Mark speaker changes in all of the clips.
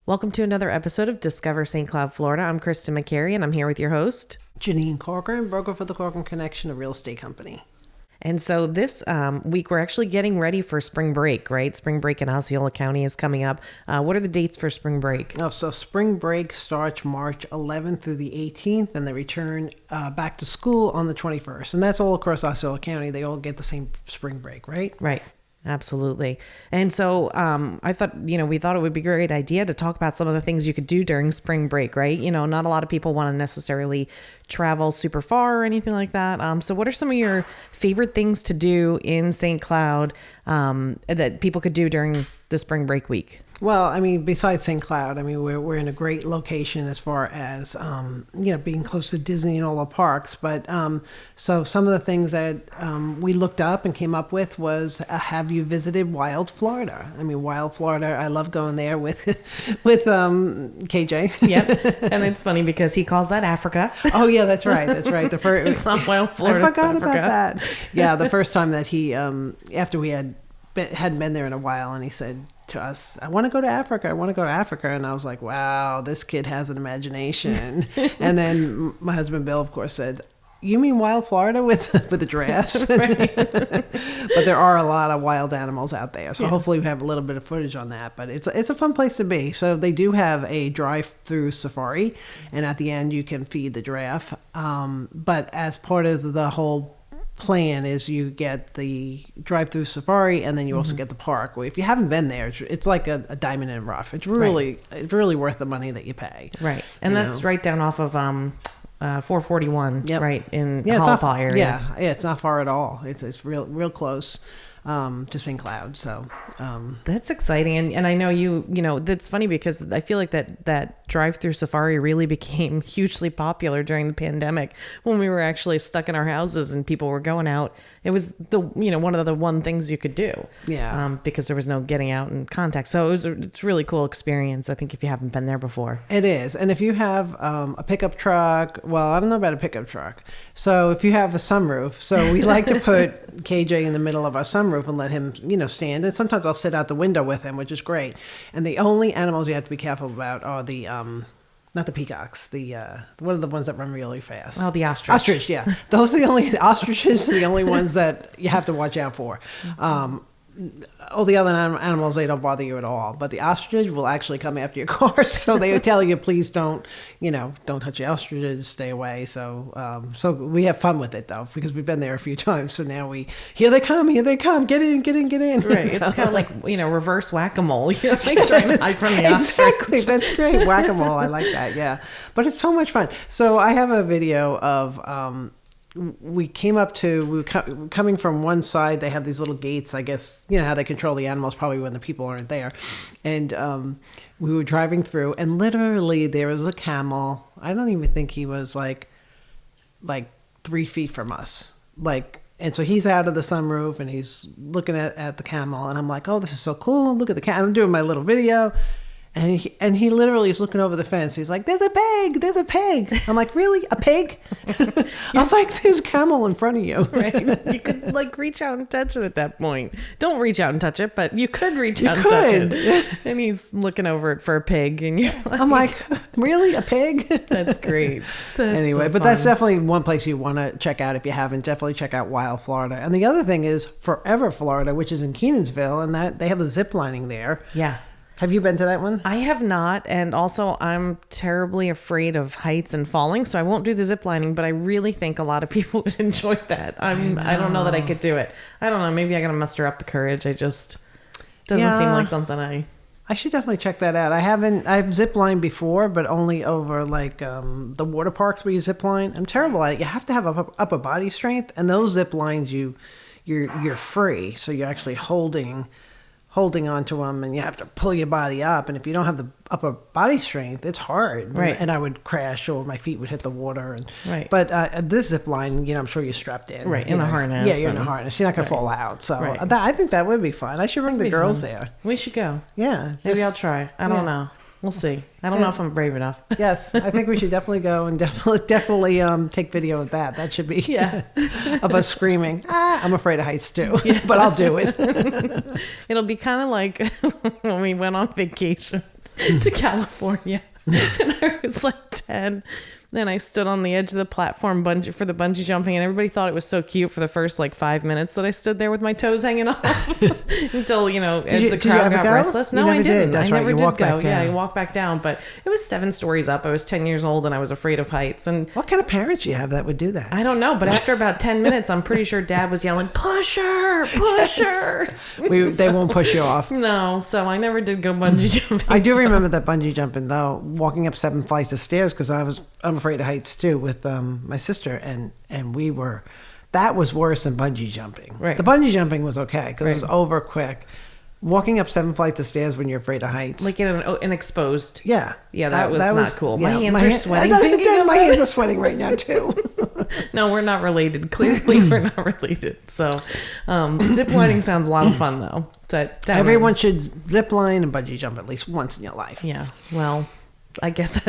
Speaker 1: Welcome to another episode of Discover St. Cloud, Florida. I'm Kristen McCary, and I'm here with your host,
Speaker 2: Janine Corcoran, broker for the Corcoran Connection, a real estate company.
Speaker 1: And so this week, we're actually getting ready for spring break, right? Spring break in Osceola County is coming up. What are the dates for spring break?
Speaker 2: So spring break starts March 11th through the 18th, and they return back to school on the 21st. And that's all across Osceola County. They all get the same spring break, right?
Speaker 1: Right. Absolutely. And so I thought, we thought it would be a great idea to talk about some of the things you could do during spring break, right? Not a lot of people want to necessarily travel super far or anything like that. So what are some of your favorite things to do in St. Cloud that people could do during the spring break week?
Speaker 2: Well, I mean, besides St. Cloud, I mean, we're in a great location as far as, being close to Disney and all the parks. But so some of the things that we looked up and came up with was, have you visited Wild Florida? I mean, Wild Florida, I love going there with KJ.
Speaker 1: Yep. And it's funny because he calls that Africa.
Speaker 2: Oh, yeah, that's right. That's right.
Speaker 1: It's not Wild Florida.
Speaker 2: I forgot about that. Yeah, the first time that he, after we hadn't been there in a while, and he said to us, I want to go to Africa. And I was like, wow, this kid has an imagination. And then my husband Bill, of course, said, you mean Wild Florida with the giraffes? But there are a lot of wild animals out there. So hopefully we have a little bit of footage on that. But it's a fun place to be. So they do have a drive-through safari. And at the end, you can feed the giraffe. But as part of the whole plan is you get the drive-through safari, and then you also get the park. Well, if you haven't been there, it's like a diamond in the rough. It's really worth the money that you pay.
Speaker 1: Right. And that's right down off of 441, right, in the Halapaw area.
Speaker 2: Yeah, it's not far at all. It's real close to St. Cloud. So
Speaker 1: that's exciting. And I know that's funny because I feel like that drive-through safari really became hugely popular during the pandemic when we were actually stuck in our houses and people were going out. It was one of the one things you could do.
Speaker 2: Yeah.
Speaker 1: Because there was no getting out in contact. So it's a really cool experience, I think, if you haven't been there before.
Speaker 2: It is. And if you have a pickup truck, well, I don't know about a pickup truck. So if you have a sunroof, so we like to put KJ in the middle of our sunroof and let him, stand. And sometimes I'll sit out the window with him, which is great. And the only animals you have to be careful about are the not the peacocks. What are the ones that run really fast?
Speaker 1: Oh, the ostrich.
Speaker 2: Ostrich, yeah. Those are ostriches are the only ones that you have to watch out for. All the other animals, they don't bother you at all. But the ostrich will actually come after your car. So they would tell you, please don't touch the ostriches, stay away. So we have fun with it, though, because we've been there a few times. So now here they come, get in.
Speaker 1: Right. It's kind of like, reverse whack-a-mole. You're like trying to hide from the ostrich.
Speaker 2: Exactly. That's great. Whack-a-mole. I like that. Yeah. But it's so much fun. So I have a video of, we came up to, we were coming from one side. They have these little gates, I guess, how they control the animals probably when the people aren't there. And we were driving through, and literally there was a camel. I don't even think he was like 3 feet from us. And so he's out of the sunroof and he's looking at the camel, and I'm like, oh, this is so cool. Look at the camel. I'm doing my little video. And he literally is looking over the fence. He's like, there's a pig. I'm like, really? A pig? I was like, there's a camel in front of you.
Speaker 1: Right. You could reach out and touch it at that point. Don't reach out and touch it, but you could reach out and touch it. And he's looking over it for a pig. And you're like,
Speaker 2: I'm like, really? A pig?
Speaker 1: That's great.
Speaker 2: That's definitely one place you want to check out if you haven't. Definitely check out Wild Florida. And the other thing is Forever Florida, which is in Kenansville, and that they have the zip lining there.
Speaker 1: Yeah.
Speaker 2: Have you been to that one?
Speaker 1: I have not, and also I'm terribly afraid of heights and falling, so I won't do the zip lining, but I really think a lot of people would enjoy that. I don't know that I could do it. I don't know, maybe I gotta muster up the courage. It just doesn't seem like something
Speaker 2: I should definitely check that out. I've zip lined before, but only over the water parks where you zip line. I'm terrible at it. You have to have upper body strength, and those zip lines you're free, so you're actually holding onto them, and you have to pull your body up. And if you don't have the upper body strength, it's hard.
Speaker 1: Right.
Speaker 2: And I would crash, or my feet would hit the water.
Speaker 1: Right.
Speaker 2: But this zip line, I'm sure you're strapped in.
Speaker 1: Right, in a harness.
Speaker 2: Yeah, you're in a harness. You're not going to fall out. So I think that would be fun. I should bring the girls there.
Speaker 1: We should go.
Speaker 2: Yeah.
Speaker 1: Maybe I'll try. I don't know. We'll see. I don't know if I'm brave enough.
Speaker 2: Yes, I think we should definitely go and definitely take video of that. That should be of us screaming. I'm afraid of heights too, but I'll do it.
Speaker 1: It'll be kind of like when we went on vacation to California. And I was like 10. Then I stood on the edge of the platform for the bungee jumping, and everybody thought it was so cute for the first like 5 minutes that I stood there with my toes hanging off until, you know, the crowd got restless. No, I didn't. I never did go. Yeah, I walked back down, but it was 7 stories up. I was 10 years old and I was afraid of heights. And
Speaker 2: what kind of parents do you have that would do that?
Speaker 1: I don't know, but after about 10 minutes, I'm pretty sure Dad was yelling, "Push her, push her."
Speaker 2: They won't push you off.
Speaker 1: No, so I never did go bungee jumping.
Speaker 2: I do remember that bungee jumping though, walking up 7 flights of stairs because I'm afraid of heights too with my sister, and that was worse than bungee jumping.
Speaker 1: Right.
Speaker 2: The bungee jumping was okay because it was over quick. Walking up 7 flights of stairs when you're afraid of heights,
Speaker 1: like in an exposed.
Speaker 2: Yeah,
Speaker 1: that was not cool.
Speaker 2: Yeah,
Speaker 1: my hands are sweating.
Speaker 2: My hands are sweating right now too.
Speaker 1: No, we're not related. Clearly, we're not related. So, zip lining sounds a lot of fun though.
Speaker 2: Everyone should zip line and bungee jump at least once in your life.
Speaker 1: Yeah. Well, I guess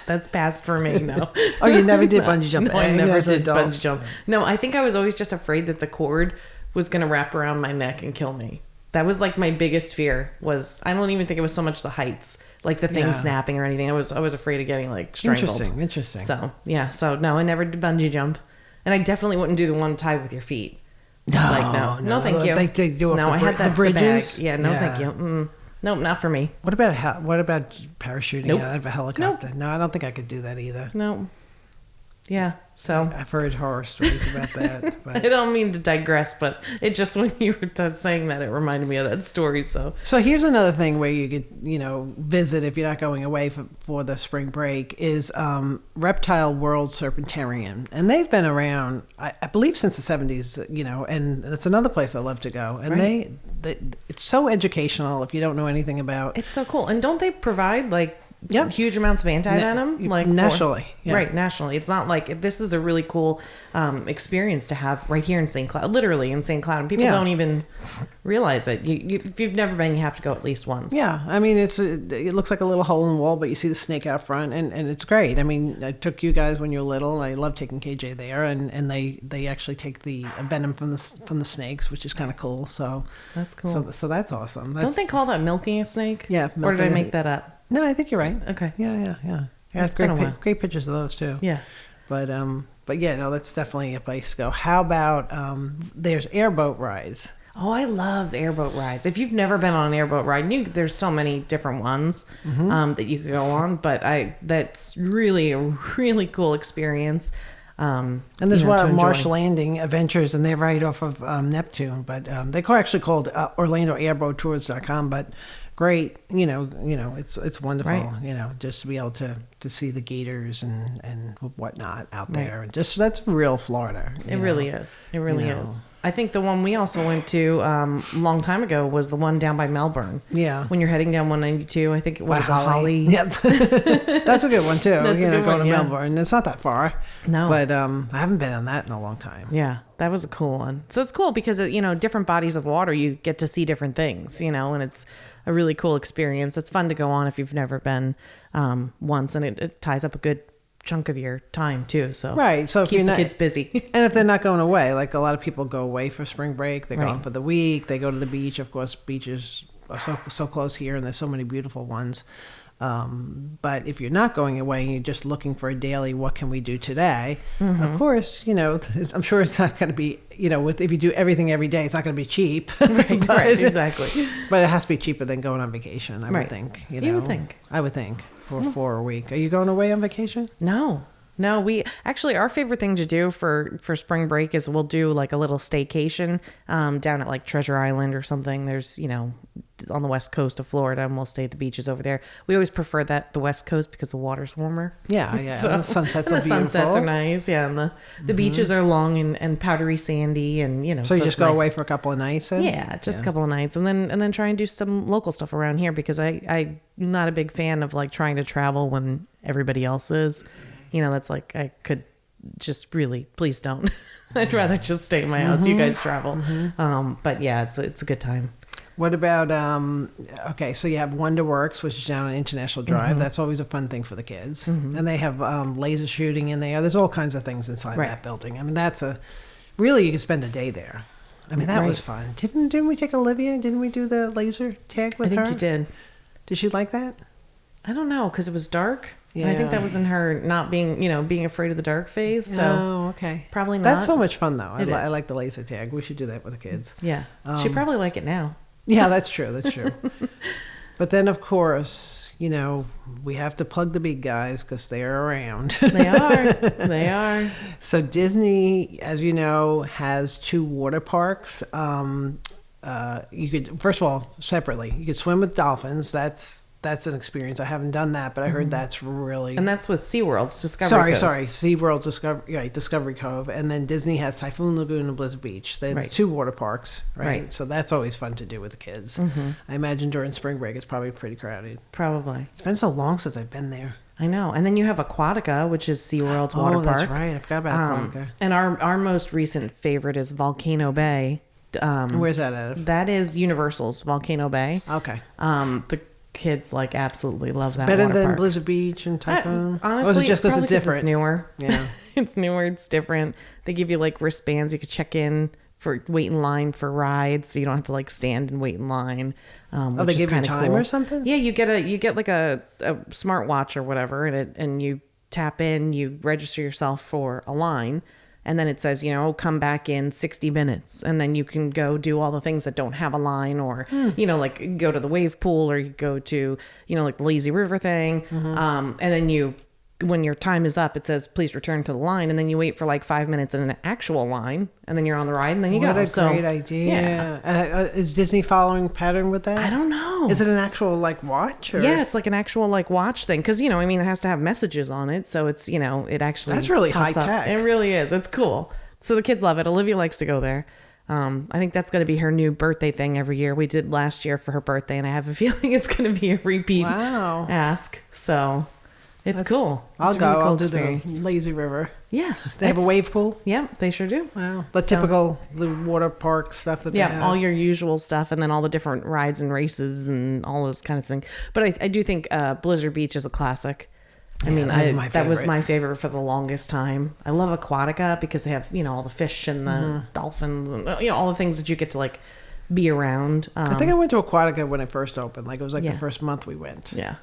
Speaker 1: that's past for me now.
Speaker 2: Oh, you never did bungee jump?
Speaker 1: No, I never did bungee jump. No, I think I was always just afraid that the cord was going to wrap around my neck and kill me. That was like my biggest fear. I don't even think it was so much the heights, like the thing snapping or anything. I was afraid of getting like strangled.
Speaker 2: Interesting.
Speaker 1: So yeah, no, I never did bungee jump, and I definitely wouldn't do the one tied with your feet.
Speaker 2: No,
Speaker 1: thank you.
Speaker 2: They do
Speaker 1: I had that
Speaker 2: the bridges.
Speaker 1: Yeah, thank you. Nope, not for me.
Speaker 2: What about parachuting out of a helicopter? Nope. No, I don't think I could do that either.
Speaker 1: No. Yeah, so
Speaker 2: I've heard horror stories about that. But.
Speaker 1: I don't mean to digress, but it just when you were saying that, it reminded me of that story. So
Speaker 2: here's another thing where you could, visit if you're not going away for the spring break is Reptile World Serpentarium, and they've been around, I believe, since the 70s. And it's another place I love to go, and they it's so educational if you don't know anything about.
Speaker 1: It's so cool, and don't they provide like. Yep. Huge amounts of anti-venom, like
Speaker 2: nationally.
Speaker 1: Right, nationally. It's not like this is a really cool experience to have right here in St. Cloud, literally in St. Cloud, and people don't even realize it. If you've never been, you have to go at least once.
Speaker 2: Yeah, I mean, it looks like a little hole in the wall, but you see the snake out front, and it's great. I mean, I took you guys when you were little. I love taking KJ there, and they actually take the venom from the snakes, which is kind of cool. So
Speaker 1: that's cool.
Speaker 2: So that's awesome.
Speaker 1: Don't they call that milking a snake?
Speaker 2: Yeah.
Speaker 1: Or did I make that up?
Speaker 2: No, I think you're right.
Speaker 1: Okay.
Speaker 2: Yeah. It's great pictures of those too.
Speaker 1: Yeah.
Speaker 2: But yeah, no, that's definitely a place to go. How about there's airboat rides?
Speaker 1: Oh, I love airboat rides. If you've never been on an airboat ride, there's so many different ones that you could go on. But that's really a really cool experience.
Speaker 2: And there's Marsh Landing Adventures, and they're right off of Neptune. But they're actually called OrlandoAirboatTours.com. But great, it's wonderful, right. Just to be able to see the gators and whatnot out there. And just that's real Florida.
Speaker 1: It really is. It really is. I think the one we also went to a long time ago was the one down by Melbourne. Yeah. When you're heading down 192, I think it was Holly.
Speaker 2: Yep. That's a good one too. That's a good one, to Melbourne. It's not that far.
Speaker 1: No.
Speaker 2: But I haven't been on that in a long time.
Speaker 1: Yeah. That was a cool one. So it's cool because, different bodies of water, you get to see different things, and it's a really cool experience. It's fun to go on if you've never been once, and it ties up a good chunk of your time too. So
Speaker 2: right, so
Speaker 1: keeps the kids busy.
Speaker 2: And if they're not going away, like a lot of people go away for spring break, they're gone for the week. They go to the beach. Of course, beaches are so close here, and there's so many beautiful ones. But if you're not going away and you're just looking for a daily, what can we do today? Of course, I'm sure it's not going to be, if you do everything every day, it's not going to be cheap.
Speaker 1: Right, exactly.
Speaker 2: But it has to be cheaper than going on vacation, I would think.
Speaker 1: You would think.
Speaker 2: I would think for a week. Are you going away on vacation?
Speaker 1: No, we actually, our favorite thing to do for spring break is we'll do like a little staycation down at like Treasure Island or something. There's, on the west coast of Florida, and we'll stay at the beaches over there. We always prefer the west coast because the water's warmer.
Speaker 2: Yeah.
Speaker 1: So,
Speaker 2: and the sunsets
Speaker 1: and
Speaker 2: are
Speaker 1: the
Speaker 2: beautiful.
Speaker 1: Sunsets are nice. Yeah, and the beaches are long and powdery sandy, and
Speaker 2: So you just go away for a couple of nights. Then?
Speaker 1: Yeah, just a couple of nights, and then try and do some local stuff around here because I'm not a big fan of like trying to travel when everybody else is. That's like I could just really please don't. I'd rather just stay in my house. You guys travel, but yeah, it's a good time.
Speaker 2: What about so you have Wonderworks, which is down on International Drive. That's always a fun thing for the kids, and they have laser shooting in there. There's all kinds of things inside that building. I mean, really you can spend a day there. I mean, that was fun. Didn't we take Olivia? Didn't we do the laser tag with her?
Speaker 1: I think you did.
Speaker 2: Did she like that?
Speaker 1: I don't know, because it was dark. And I think
Speaker 2: Yeah.
Speaker 1: that was in her not being, being afraid of the dark phase. So
Speaker 2: Oh, okay.
Speaker 1: probably not.
Speaker 2: That's so much fun, though.
Speaker 1: It
Speaker 2: I
Speaker 1: is.
Speaker 2: like the laser tag. We should do that with the kids.
Speaker 1: Yeah. She'd probably like it now.
Speaker 2: Yeah, that's true. That's true. But then, of course, we have to plug the big guys because they're around.
Speaker 1: They are. They are.
Speaker 2: So Disney, as you know, has 2 water parks. You could, first of all, separately, you could swim with dolphins. That's an experience. I haven't done that, but I heard that's really...
Speaker 1: And that's with SeaWorld's Discovery Cove.
Speaker 2: Sorry. SeaWorld Discovery Cove. And then Disney has Typhoon Lagoon and Blizzard Beach. They have
Speaker 1: Right.
Speaker 2: 2 water parks, right?
Speaker 1: Right.
Speaker 2: So that's always fun to do with the kids. I imagine during spring break it's probably pretty crowded.
Speaker 1: Probably.
Speaker 2: It's been so long since I've been there.
Speaker 1: I know. And then you have Aquatica, which is SeaWorld's water park.
Speaker 2: That's right. I forgot about Aquatica.
Speaker 1: And our most recent favorite is Volcano Bay.
Speaker 2: Where's that at?
Speaker 1: That is Universal's Volcano Bay.
Speaker 2: Okay.
Speaker 1: The kids absolutely love that
Speaker 2: Better
Speaker 1: water
Speaker 2: than
Speaker 1: park.
Speaker 2: Blizzard Beach and Typhoon?
Speaker 1: Honestly,
Speaker 2: or is it just because
Speaker 1: probably
Speaker 2: it's
Speaker 1: 'cause
Speaker 2: different?
Speaker 1: It's newer.
Speaker 2: Yeah.
Speaker 1: It's newer. It's different. They give you wristbands. You could check in for wait in line for rides, so you don't have to stand and wait in line. Which
Speaker 2: they
Speaker 1: is
Speaker 2: give you
Speaker 1: kinda
Speaker 2: time
Speaker 1: cool.
Speaker 2: or something?
Speaker 1: Yeah, you get a smartwatch or whatever, and you tap in, you register yourself for a line. And then it says, come back in 60 minutes. And then you can go do all the things that don't have a line or, go to the wave pool or you go to, the lazy river thing. And then when your time is up, it says, please return to the line. And then you wait for 5 minutes in an actual line. And then you're on the ride and then you
Speaker 2: What
Speaker 1: go.
Speaker 2: a great idea.
Speaker 1: Yeah.
Speaker 2: Is Disney following pattern with that?
Speaker 1: I don't know.
Speaker 2: Is it an actual watch? Or?
Speaker 1: Yeah, it's an actual watch thing because it has to have messages on it, so it's it actually
Speaker 2: That's really
Speaker 1: pops up.
Speaker 2: high-tech.
Speaker 1: It really is. It's cool. So the kids love it. Olivia likes to go there. I think that's going to be her new birthday thing every year. We did last year for her birthday, and I have a feeling it's going to be a repeat ask. So it's cool.
Speaker 2: I'll
Speaker 1: It's a
Speaker 2: go.
Speaker 1: really cool
Speaker 2: I'll do
Speaker 1: experience.
Speaker 2: the lazy river.
Speaker 1: Yeah,
Speaker 2: They have a wave pool.
Speaker 1: Yeah, they sure do.
Speaker 2: Wow, the typical the water park stuff that they
Speaker 1: Yeah,
Speaker 2: have.
Speaker 1: all your usual stuff, and then all the different rides and races and all those kind of things. But I do think Blizzard Beach is a classic. I mean, that was my favorite for the longest time. I love Aquatica because they have all the fish and the dolphins and all the things that you get to be around.
Speaker 2: I think I went to Aquatica when it first opened. It was the
Speaker 1: Yeah.
Speaker 2: first month we went.
Speaker 1: Yeah,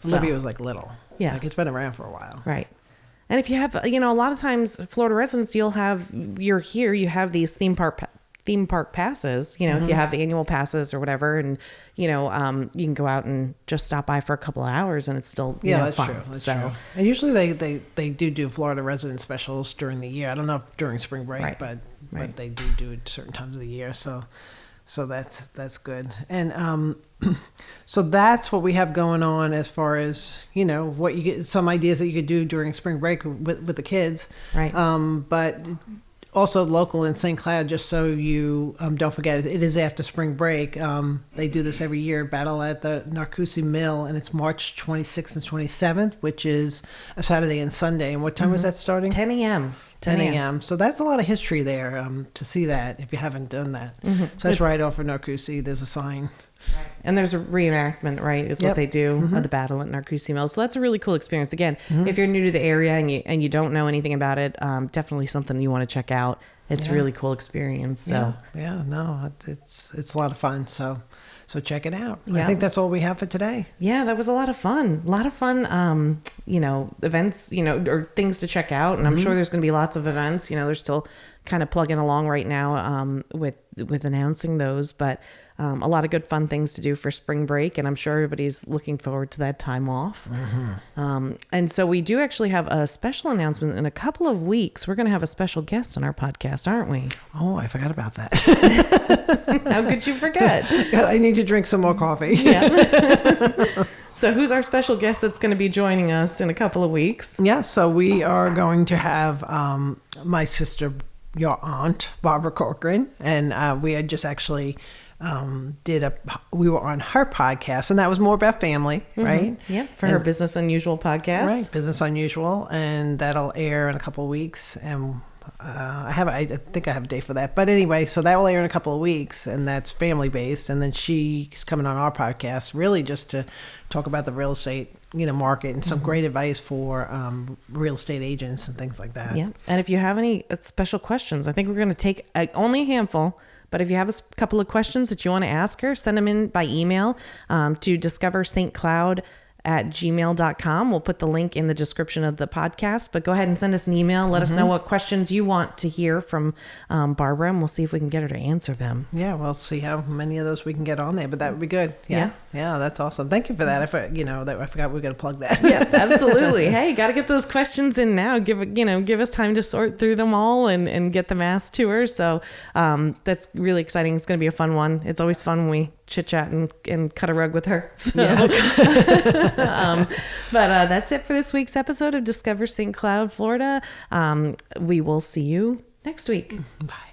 Speaker 2: Olivia was little.
Speaker 1: Yeah.
Speaker 2: It's been around for a while.
Speaker 1: Right. And if you have, a lot of times Florida residents, you have these theme park passes, if you have annual passes or whatever, and, you can go out and just stop by for a couple of hours and it's still,
Speaker 2: That's
Speaker 1: fun.
Speaker 2: true. That's true. And usually they do Florida resident specials during the year. I don't know if during spring break,
Speaker 1: Right.
Speaker 2: but
Speaker 1: Right.
Speaker 2: they do it certain times of the year. So that's good. And so that's what we have going on as far as what you get, some ideas that you could do during spring break with the kids.
Speaker 1: Right.
Speaker 2: But also local in St. Cloud, just so you don't forget, it is after spring break. They do this every year, Battle at the Narcoossee Mill, and it's March 26th and 27th, which is a Saturday and Sunday. And what time is that starting?
Speaker 1: 10 a.m.
Speaker 2: 10 a.m. So that's a lot of history there to see that if you haven't done that. So that's right off of Narcoossee. There's a sign.
Speaker 1: And there's a reenactment, right, is what they do of the battle at Narcoossee Mill. So that's a really cool experience. Again, if you're new to the area and you don't know anything about it, definitely something you want to check out. It's a really cool experience. So
Speaker 2: It's a lot of fun. So check it out.
Speaker 1: Yeah.
Speaker 2: I think that's all we have for today.
Speaker 1: yeah, that was a lot of fun. A lot of fun, events, or things to check out. And I'm sure there's going to be lots of events. They're still kind of plugging along right now with announcing those. But a lot of good fun things to do for spring break. And I'm sure everybody's looking forward to that time off. And so we do actually have a special announcement in a couple of weeks. We're going to have a special guest on our podcast, aren't we?
Speaker 2: Oh, I forgot about that.
Speaker 1: How could you forget?
Speaker 2: I need to drink some more coffee.
Speaker 1: Yeah. So who's our special guest that's going to be joining us in a couple of weeks?
Speaker 2: Yeah, so we are going to have my sister, your aunt, Barbara Corcoran, and we had just actually we were on her podcast, and that was more about family, right?
Speaker 1: Yeah, for her Business Unusual podcast.
Speaker 2: Right, Business Unusual, and that'll air in a couple of weeks, and I think I have a date for that. But anyway, so that will air in a couple of weeks, and that's family based. And then she's coming on our podcast, really just to talk about the real estate, market and some great advice for real estate agents and things like that.
Speaker 1: Yeah, and if you have any special questions, I think we're going to take only a handful. But if you have a couple of questions that you want to ask her, send them in by email to discoverstcloud gmail.com. We'll put the link in the description of the podcast, but go ahead and send us an email. Let us know what questions you want to hear from Barbara, and we'll see if we can get her to answer them.
Speaker 2: Yeah, we'll see how many of those we can get on there, but that would be good. Yeah, that's awesome. Thank you for that. I forgot we were going to plug that.
Speaker 1: Yeah, absolutely. Hey, got to get those questions in now. Give us time to sort through them all and get them asked to her. So that's really exciting. It's going to be a fun one. It's always fun when we chit chat and cut a rug with her. So, but that's it for this week's episode of Discover St. Cloud, Florida. We will see you next week.
Speaker 2: Bye.